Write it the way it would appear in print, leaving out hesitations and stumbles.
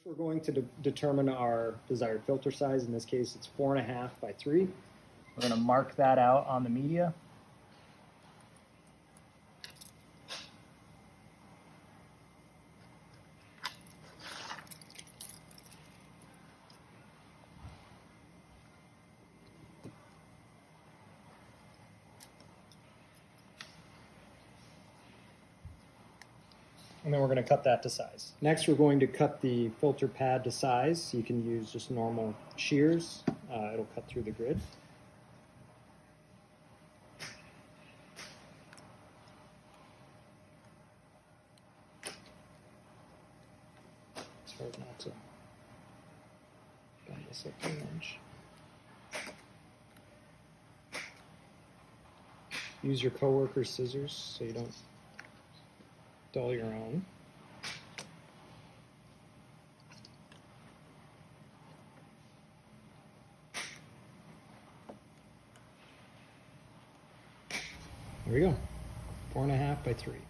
We're going to determine our desired filter size. In this case, it's 4.5 by 3. We're going to mark that out on the media. And then we're going to cut that to size. Next, we're going to cut the filter pad to size. You can use just normal shears. It'll cut through the grid. It's hard not to bend this up an inch. Use your coworker's scissors so you don't dull your own. There we go, 4.5 by 3.